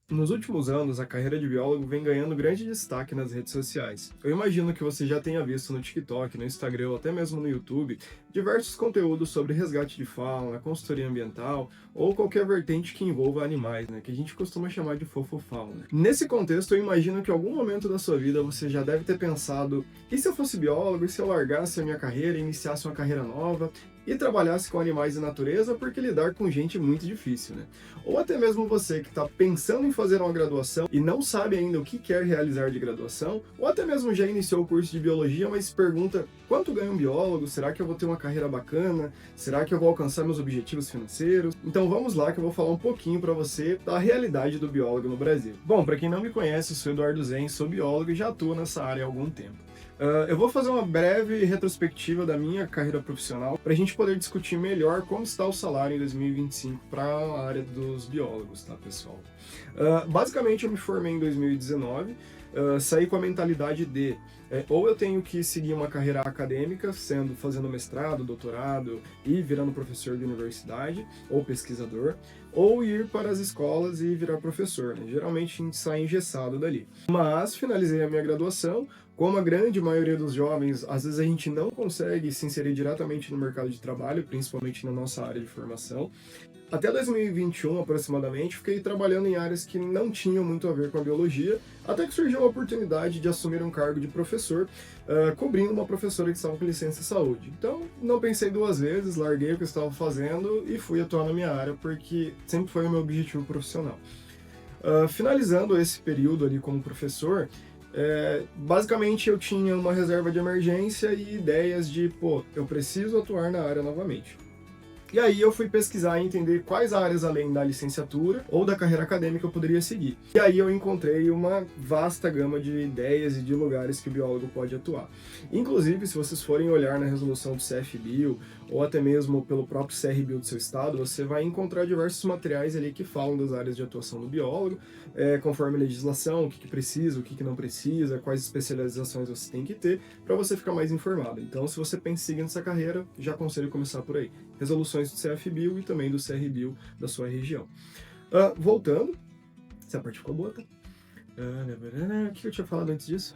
Nos últimos anos, a carreira de biólogo vem ganhando grande destaque nas redes sociais. Eu imagino que você já tenha visto no TikTok, no Instagram ou até mesmo no YouTube diversos conteúdos sobre resgate de fauna, consultoria ambiental ou qualquer vertente que envolva animais, né, que a gente costuma chamar de fofofauna. Nesse contexto, eu imagino que em algum momento da sua vida você já deve ter pensado: e se eu fosse biólogo, e se eu largasse a minha carreira e iniciasse uma carreira nova? E trabalhasse com animais e natureza, porque lidar com gente é muito difícil, né? Ou até mesmo você que está pensando em fazer uma graduação e não sabe ainda o que quer realizar de graduação, ou até mesmo já iniciou o curso de biologia, mas se pergunta: quanto ganha um biólogo? Será que eu vou ter uma carreira bacana? Será que eu vou alcançar meus objetivos financeiros? Então vamos lá que eu vou falar um pouquinho para você da realidade do biólogo no Brasil. Bom, para quem não me conhece, eu sou Eduardo Zen, sou biólogo e já atuo nessa área há algum tempo. Eu vou fazer uma breve retrospectiva da minha carreira profissional para a gente poder discutir melhor como está o salário em 2025 para a área dos biólogos, tá, pessoal? Basicamente, eu me formei em 2019, saí com a mentalidade de ou eu tenho que seguir uma carreira acadêmica, fazendo mestrado, doutorado e virando professor de universidade ou pesquisador, ou ir para as escolas e virar professor, né? Geralmente a gente sai engessado dali. Mas finalizei a minha graduação. Como a grande maioria dos jovens, às vezes a gente não consegue se inserir diretamente no mercado de trabalho, principalmente na nossa área de formação. Até 2021, aproximadamente, fiquei trabalhando em áreas que não tinham muito a ver com a biologia, até que surgiu a oportunidade de assumir um cargo de professor, cobrindo uma professora que estava com licença de saúde. Então, não pensei duas vezes, larguei o que eu estava fazendo e fui atuar na minha área, porque sempre foi o meu objetivo profissional. Finalizando esse período ali como professor, basicamente eu tinha uma reserva de emergência e ideias de, pô, eu preciso atuar na área novamente. E aí eu fui pesquisar e entender quais áreas além da licenciatura ou da carreira acadêmica eu poderia seguir. E aí eu encontrei uma vasta gama de ideias e de lugares que o biólogo pode atuar. Inclusive, se vocês forem olhar na resolução do CFBio ou até mesmo pelo próprio CRBio do seu estado, você vai encontrar diversos materiais ali que falam das áreas de atuação do biólogo, conforme a legislação, o que precisa, o que não precisa, quais especializações você tem que ter, para você ficar mais informado. Então, se você pensa em seguir nessa carreira, já aconselho começar por aí. Resoluções do CFBio e também do CRBio da sua região. Voltando, essa parte ficou boa, tá? O que eu tinha falado antes disso?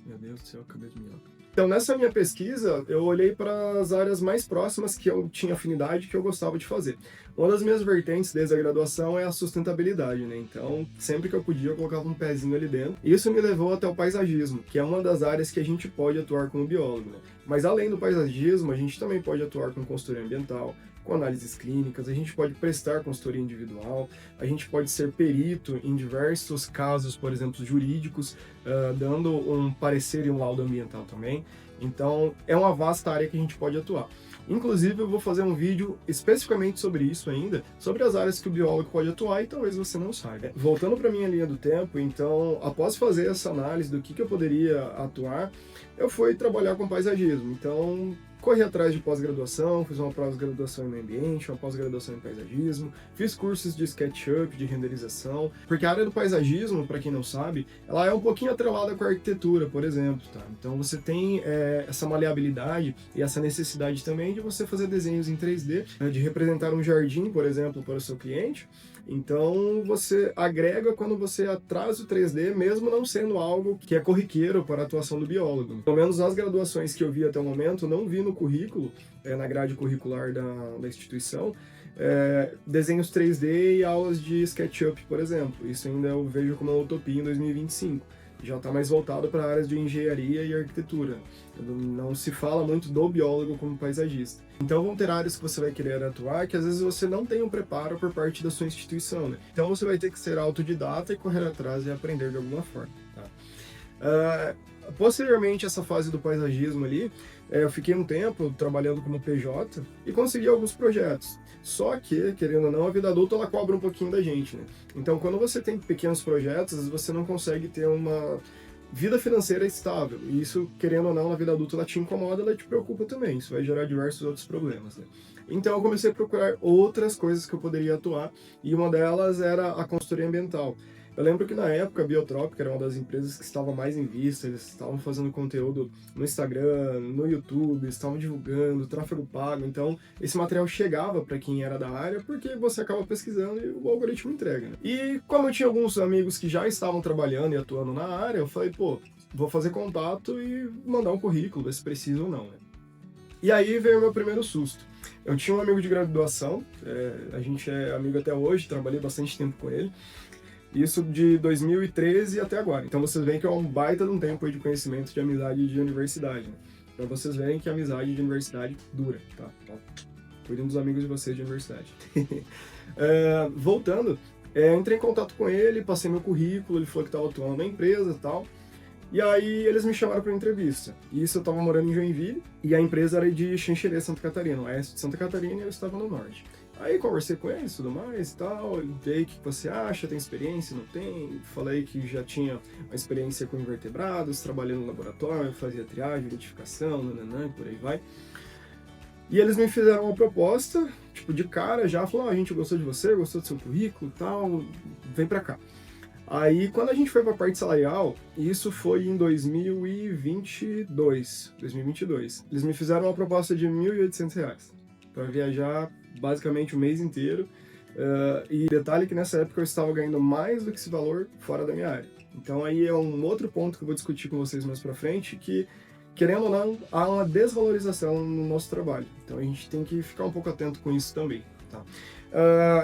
Meu Deus do céu, acabei de me lembrar. Então, nessa minha pesquisa, eu olhei para as áreas mais próximas que eu tinha afinidade, que eu gostava de fazer. Uma das minhas vertentes desde a graduação é a sustentabilidade, né? Então, sempre que eu podia, eu colocava um pezinho ali dentro. E isso me levou até o paisagismo, que é uma das áreas que a gente pode atuar como biólogo, né? Mas além do paisagismo, a gente também pode atuar com consultoria ambiental, com análises clínicas, a gente pode prestar consultoria individual, a gente pode ser perito em diversos casos, por exemplo, jurídicos, dando um parecer e um laudo ambiental também. Então, é uma vasta área que a gente pode atuar. Inclusive, eu vou fazer um vídeo especificamente sobre isso ainda, sobre as áreas que o biólogo pode atuar e talvez você não saiba. Voltando para minha linha do tempo, então, após fazer essa análise do que eu poderia atuar, eu fui trabalhar com paisagismo. Então, corri atrás de pós-graduação, fiz uma pós-graduação em meio ambiente, uma pós-graduação em paisagismo, fiz cursos de SketchUp, de renderização, porque a área do paisagismo, para quem não sabe, ela é um pouquinho atrelada com a arquitetura, por exemplo, tá? Então você tem essa maleabilidade e essa necessidade também de você fazer desenhos em 3D, né, de representar um jardim, por exemplo, para o seu cliente. Então você agrega quando você traz o 3D, mesmo não sendo algo que é corriqueiro para a atuação do biólogo. Pelo menos nas graduações que eu vi até o momento, não vi no currículo, na grade curricular da instituição, desenhos 3D e aulas de SketchUp, por exemplo. Isso ainda eu vejo como uma utopia em 2025. Já está mais voltado para áreas de engenharia e arquitetura. Não se fala muito do biólogo como paisagista. Então vão ter áreas que você vai querer atuar que às vezes você não tem um preparo por parte da sua instituição, né? Então você vai ter que ser autodidata e correr atrás e aprender de alguma forma, tá? Posteriormente essa fase do paisagismo ali, eu fiquei um tempo trabalhando como PJ e consegui alguns projetos. Só que, querendo ou não, a vida adulta ela cobra um pouquinho da gente, né? Então, quando você tem pequenos projetos, às vezes você não consegue ter uma vida financeira estável. E isso, querendo ou não, na vida adulta ela te incomoda, ela te preocupa também. Isso vai gerar diversos outros problemas, né? Então, eu comecei a procurar outras coisas que eu poderia atuar e uma delas era a consultoria ambiental. Eu lembro que na época a Biotrópica era uma das empresas que estava mais em vista, eles estavam fazendo conteúdo no Instagram, no YouTube, estavam divulgando, tráfego pago, então esse material chegava para quem era da área porque você acaba pesquisando e o algoritmo entrega, né? E como eu tinha alguns amigos que já estavam trabalhando e atuando na área, eu falei, pô, vou fazer contato e mandar um currículo, ver se precisa ou não, né? E aí veio o meu primeiro susto. Eu tinha um amigo de graduação, a gente é amigo até hoje, trabalhei bastante tempo com ele, isso de 2013 até agora. Então vocês veem que é um baita de um tempo aí de conhecimento, de amizade de universidade, né? Pra vocês verem que a amizade de universidade dura, tá? Então, cuidem dos amigos de vocês de universidade. Voltando, entrei em contato com ele, passei meu currículo, ele falou que estava atuando na empresa e tal. E aí eles me chamaram para entrevista. E isso eu estava morando em Joinville, e a empresa era de Xanxerê, Santa Catarina, oeste de Santa Catarina, e eu estava no norte. Aí conversei com eles, tudo mais e tal, e aí o que você acha, tem experiência, não tem? Falei que já tinha uma experiência com invertebrados, trabalhei no laboratório, fazia triagem, identificação, nananã, por aí vai. E eles me fizeram uma proposta, tipo, de cara já, falaram, a gente gostou de você, gostou do seu currículo e tal, vem pra cá. Aí, quando a gente foi para a parte salarial, isso foi em 2022, eles me fizeram uma proposta de R$ 1.800 para viajar basicamente o mês inteiro. E detalhe que nessa época eu estava ganhando mais do que esse valor fora da minha área. Então aí é um outro ponto que eu vou discutir com vocês mais para frente, que, querendo ou não, há uma desvalorização no nosso trabalho. Então a gente tem que ficar um pouco atento com isso também, tá?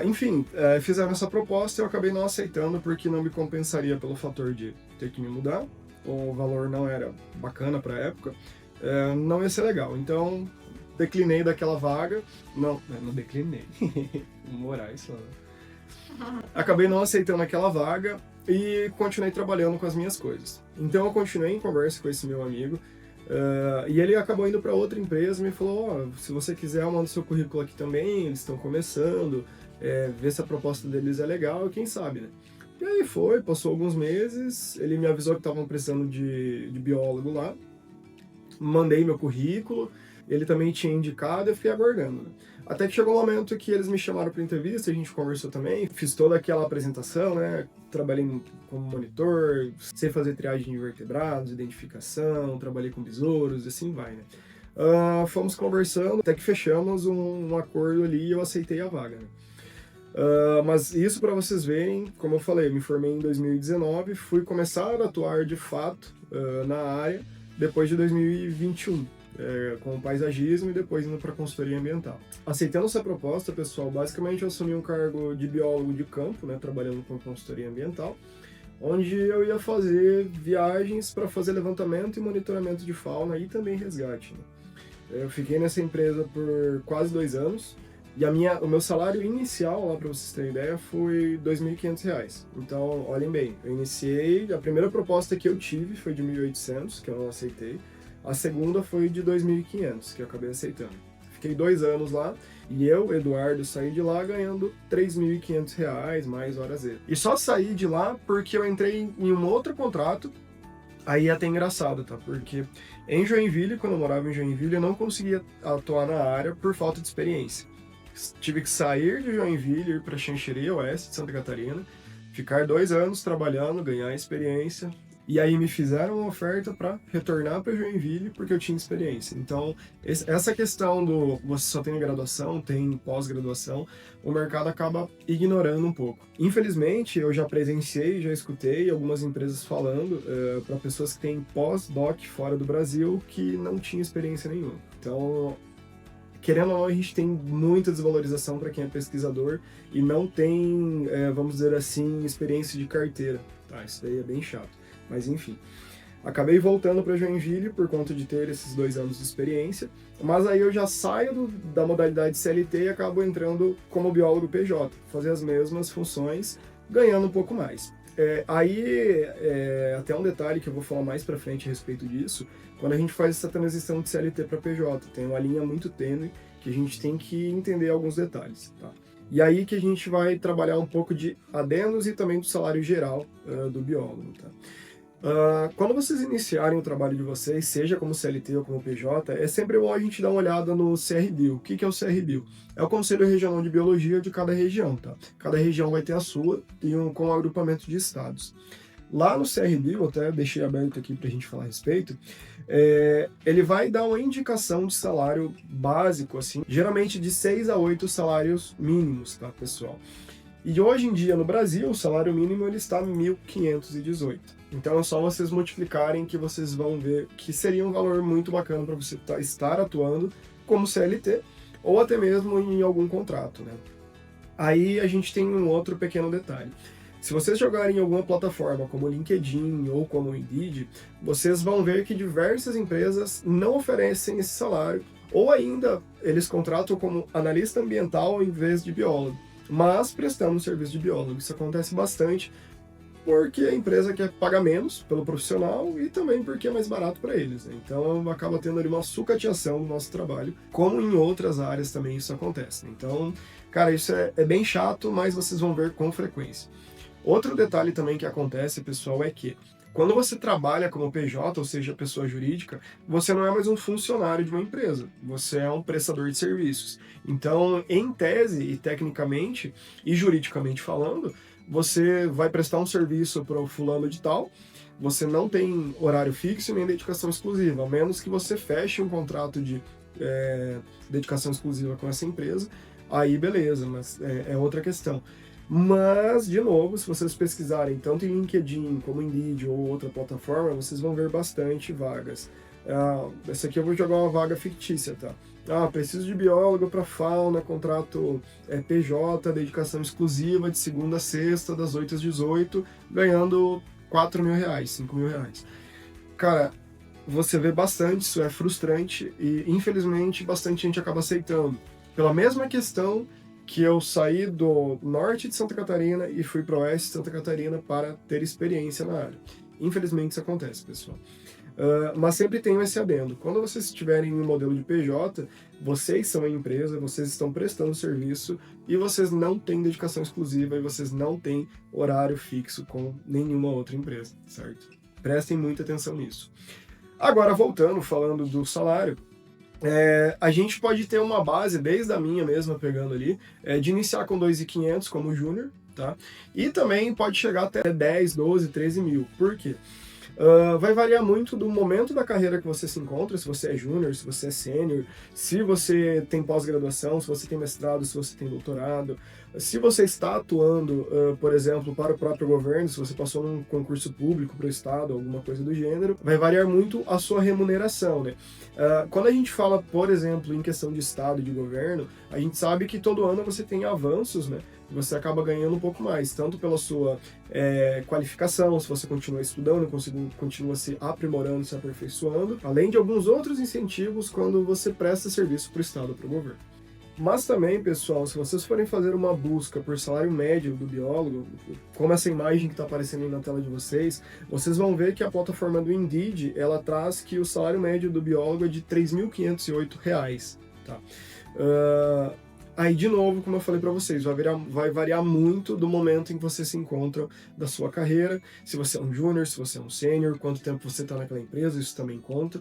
Enfim, fizeram essa proposta e eu acabei não aceitando porque não me compensaria pelo fator de ter que me mudar, o valor não era bacana para a época, não ia ser legal. Então, declinei daquela vaga. Não declinei. Moraes, acabei não aceitando aquela vaga e continuei trabalhando com as minhas coisas. Então, eu continuei em conversa com esse meu amigo. E ele acabou indo para outra empresa e me falou, se você quiser eu mando seu currículo aqui também, eles estão começando, ver se a proposta deles é legal, quem sabe, né? E aí passou alguns meses, ele me avisou que estavam precisando de biólogo lá, mandei meu currículo, ele também tinha indicado e eu fiquei aguardando, né? Até que chegou um momento que eles me chamaram para entrevista, a gente conversou também, fiz toda aquela apresentação, né? Trabalhei como monitor, sei fazer triagem de invertebrados, identificação, trabalhei com besouros, e assim vai, né? Fomos conversando, até que fechamos um acordo ali e eu aceitei a vaga, né? Mas isso para vocês verem, como eu falei, eu me formei em 2019, fui começar a atuar de fato na área depois de 2021. Com o paisagismo e depois indo para a consultoria ambiental. Aceitando essa proposta, pessoal, basicamente eu assumi um cargo de biólogo de campo, né, trabalhando com consultoria ambiental, onde eu ia fazer viagens para fazer levantamento e monitoramento de fauna e também resgate, né. Eu fiquei nessa empresa por quase 2 anos e o meu salário inicial, lá para vocês terem ideia, foi R$ 2.500. Então, olhem bem, eu iniciei, a primeira proposta que eu tive foi de 1.800, que eu não aceitei. A segunda foi de 2.500, que eu acabei aceitando. Fiquei 2 anos lá e eu, Eduardo, saí de lá ganhando R$ 3.500 mais horas extras. E só saí de lá porque eu entrei em um outro contrato. Aí é até engraçado, tá? Porque em Joinville, quando eu morava em Joinville, eu não conseguia atuar na área por falta de experiência. Tive que sair de Joinville, ir para Xanxerê, oeste de Santa Catarina, ficar 2 anos trabalhando, ganhar experiência. E aí me fizeram uma oferta para retornar para Joinville porque eu tinha experiência. Então, essa questão do você só tem graduação, tem pós-graduação, o mercado acaba ignorando um pouco. Infelizmente, eu já presenciei, já escutei algumas empresas falando para pessoas que têm pós-doc fora do Brasil que não tinham experiência nenhuma. Então, querendo ou não, a gente tem muita desvalorização para quem é pesquisador e não tem, vamos dizer assim, experiência de carteira. Tá, isso daí é bem chato. Mas enfim, acabei voltando para Joinville por conta de ter esses 2 anos de experiência, mas aí eu já saio da modalidade CLT e acabo entrando como biólogo PJ, fazer as mesmas funções, ganhando um pouco mais. Até um detalhe que eu vou falar mais para frente a respeito disso, quando a gente faz essa transição de CLT para PJ, tem uma linha muito tênue que a gente tem que entender alguns detalhes, tá? E aí que a gente vai trabalhar um pouco de adendos e também do salário geral do biólogo, tá? Quando vocês iniciarem o trabalho de vocês, seja como CLT ou como PJ, é sempre bom a gente dar uma olhada no CRBio. O que que é o CRBio? É o Conselho Regional de Biologia de cada região, tá? Cada região vai ter a sua e com um agrupamento de estados. Lá no CRBio, até deixei aberto aqui para a gente falar a respeito, ele vai dar uma indicação de salário básico, assim, geralmente de 6 a 8 salários mínimos, tá, pessoal? E hoje em dia, no Brasil, o salário mínimo ele está em 1.518. Então é só vocês multiplicarem que vocês vão ver que seria um valor muito bacana para você estar atuando como CLT ou até mesmo em algum contrato, né? Aí a gente tem um outro pequeno detalhe. Se vocês jogarem em alguma plataforma como LinkedIn ou como Indeed, vocês vão ver que diversas empresas não oferecem esse salário, ou ainda eles contratam como analista ambiental em vez de biólogo, mas prestando serviço de biólogo. Isso acontece bastante porque a empresa quer pagar menos pelo profissional e também porque é mais barato para eles, né? Então acaba tendo ali uma sucateação do nosso trabalho, como em outras áreas também isso acontece, né? Então, cara, isso é bem chato, mas vocês vão ver com frequência. Outro detalhe também que acontece, pessoal, é que quando você trabalha como PJ, ou seja, pessoa jurídica, você não é mais um funcionário de uma empresa, você é um prestador de serviços. Então, em tese e tecnicamente e juridicamente falando, você vai prestar um serviço para o fulano de tal, você não tem horário fixo nem dedicação exclusiva, a menos que você feche um contrato de dedicação exclusiva com essa empresa, aí beleza, mas é outra questão. Mas, de novo, se vocês pesquisarem tanto em LinkedIn como em Indeed ou outra plataforma, vocês vão ver bastante vagas. Essa aqui eu vou jogar uma vaga fictícia, tá? Preciso de biólogo para fauna, contrato PJ, dedicação exclusiva de segunda a sexta, das 8 às 18, ganhando R$ 4.000, R$ 5.000. Cara, você vê bastante, isso é frustrante e, infelizmente, bastante gente acaba aceitando. Pela mesma questão que eu saí do norte de Santa Catarina e fui para o oeste de Santa Catarina para ter experiência na área. Infelizmente isso acontece, pessoal. Mas sempre tenho esse adendo. Quando vocês estiverem no modelo de PJ, vocês são a empresa, vocês estão prestando serviço e vocês não têm dedicação exclusiva e vocês não têm horário fixo com nenhuma outra empresa, certo? Prestem muita atenção nisso. Agora, voltando, falando do salário, a gente pode ter uma base, desde a minha mesma, pegando ali, de iniciar com 2.500 como júnior, tá? E também pode chegar até 10, 12, 13 mil. Por quê? Vai variar muito do momento da carreira que você se encontra, se você é júnior, se você é sênior, se você tem pós-graduação, se você tem mestrado, se você tem doutorado, se você está atuando, por exemplo, para o próprio governo, se você passou num concurso público para o estado, alguma coisa do gênero, vai variar muito a sua remuneração, né? Quando a gente fala, por exemplo, em questão de estado e de governo, a gente sabe que todo ano você tem avanços, né? Você acaba ganhando um pouco mais, tanto pela sua qualificação, se você continua estudando, continua se aprimorando, se aperfeiçoando, além de alguns outros incentivos quando você presta serviço para o Estado ou para o governo. Mas também, pessoal, se vocês forem fazer uma busca por salário médio do biólogo, como essa imagem que está aparecendo aí na tela de vocês, vocês vão ver que a plataforma do Indeed, ela traz que o salário médio do biólogo é de R$ 3.508, tá? Aí, de novo, como eu falei para vocês, vai variar muito do momento em que você se encontra da sua carreira, se você é um júnior, se você é um sênior, quanto tempo você está naquela empresa, isso também conta.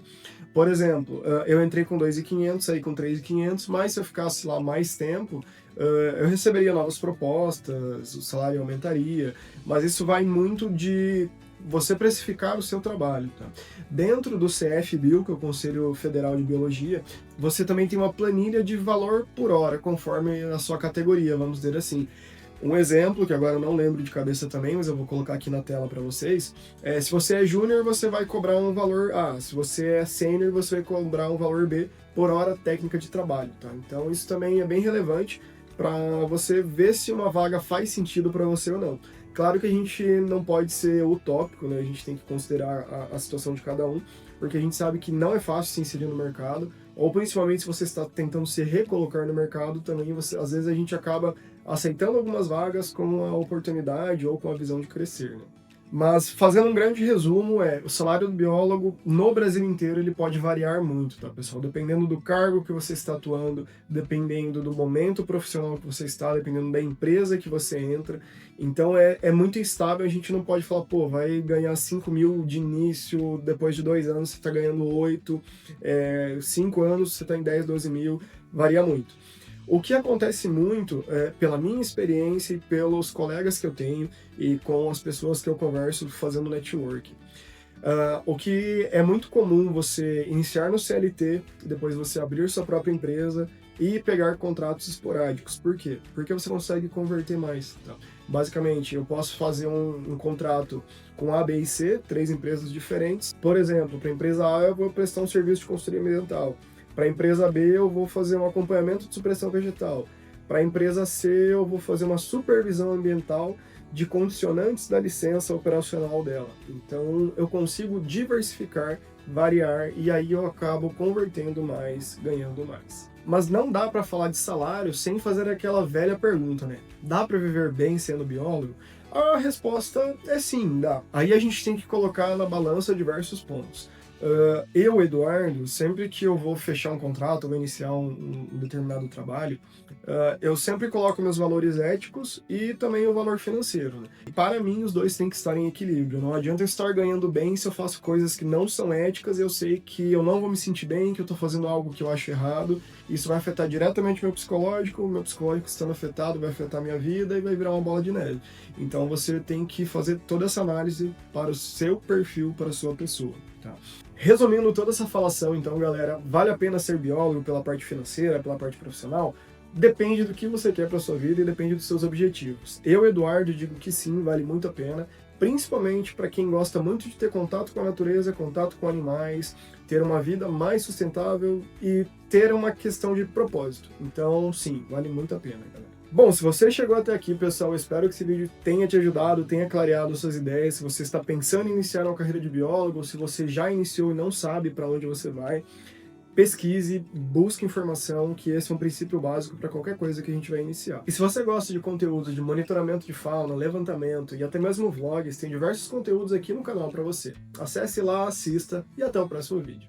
Por exemplo, eu entrei com 2.500, saí com 3.500, mas se eu ficasse lá mais tempo, eu receberia novas propostas, o salário aumentaria, mas isso vai muito de você precificar o seu trabalho, tá? Dentro do CFBio, que é o Conselho Federal de Biologia, você também tem uma planilha de valor por hora, conforme a sua categoria, vamos dizer assim. Um exemplo, que agora eu não lembro de cabeça também, mas eu vou colocar aqui na tela para vocês, se você é júnior, você vai cobrar um valor A, se você é sênior, você vai cobrar um valor B por hora técnica de trabalho, tá? Então isso também é bem relevante para você ver se uma vaga faz sentido para você ou não. Claro que a gente não pode ser utópico, né? A gente tem que considerar a situação de cada um, porque a gente sabe que não é fácil se inserir no mercado, ou principalmente se você está tentando se recolocar no mercado, também às vezes a gente acaba aceitando algumas vagas com a oportunidade ou com a visão de crescer, né? Mas fazendo um grande resumo, o salário do biólogo no Brasil inteiro ele pode variar muito, tá, pessoal? Dependendo do cargo que você está atuando, dependendo do momento profissional que você está, dependendo da empresa que você entra. Então é muito instável, a gente não pode falar, pô, vai ganhar 5 mil de início, depois de 2 anos você está ganhando 8, 5 anos você está em 10, 12 mil, varia muito. O que acontece muito, pela minha experiência e pelos colegas que eu tenho e com as pessoas que eu converso fazendo networking, o que é muito comum você iniciar no CLT, depois você abrir sua própria empresa e pegar contratos esporádicos. Por quê? Porque você consegue converter mais. Tá? Basicamente, eu posso fazer um contrato com A, B e C, 3 empresas diferentes. Por exemplo, para a empresa A eu vou prestar um serviço de consultoria ambiental. Para a empresa B, eu vou fazer um acompanhamento de supressão vegetal. Para a empresa C, eu vou fazer uma supervisão ambiental de condicionantes da licença operacional dela. Então, eu consigo diversificar, variar, e aí eu acabo convertendo mais, ganhando mais. Mas não dá para falar de salário sem fazer aquela velha pergunta, né? Dá para viver bem sendo biólogo? A resposta é sim, dá. Aí a gente tem que colocar na balança diversos pontos. Eu, Eduardo, sempre que eu vou fechar um contrato, vou iniciar um determinado trabalho, eu sempre coloco meus valores éticos e também o valor financeiro. Né? E para mim, os dois têm que estar em equilíbrio. Não adianta eu estar ganhando bem se eu faço coisas que não são éticas e eu sei que eu não vou me sentir bem, que eu estou fazendo algo que eu acho errado. Isso vai afetar diretamente meu psicológico estando afetado vai afetar minha vida e vai virar uma bola de neve. Então você tem que fazer toda essa análise para o seu perfil, para a sua pessoa. Tá? Resumindo toda essa falação, então, galera, vale a pena ser biólogo pela parte financeira, pela parte profissional? Depende do que você quer para sua vida e depende dos seus objetivos. Eu, Eduardo, digo que sim, vale muito a pena, principalmente para quem gosta muito de ter contato com a natureza, contato com animais, ter uma vida mais sustentável e ter uma questão de propósito. Então, sim, vale muito a pena, galera. Bom, se você chegou até aqui, pessoal, eu espero que esse vídeo tenha te ajudado, tenha clareado suas ideias. Se você está pensando em iniciar uma carreira de biólogo, ou se você já iniciou e não sabe para onde você vai, pesquise, busque informação, que esse é um princípio básico para qualquer coisa que a gente vai iniciar. E se você gosta de conteúdo de monitoramento de fauna, levantamento e até mesmo vlogs, tem diversos conteúdos aqui no canal para você. Acesse lá, assista e até o próximo vídeo.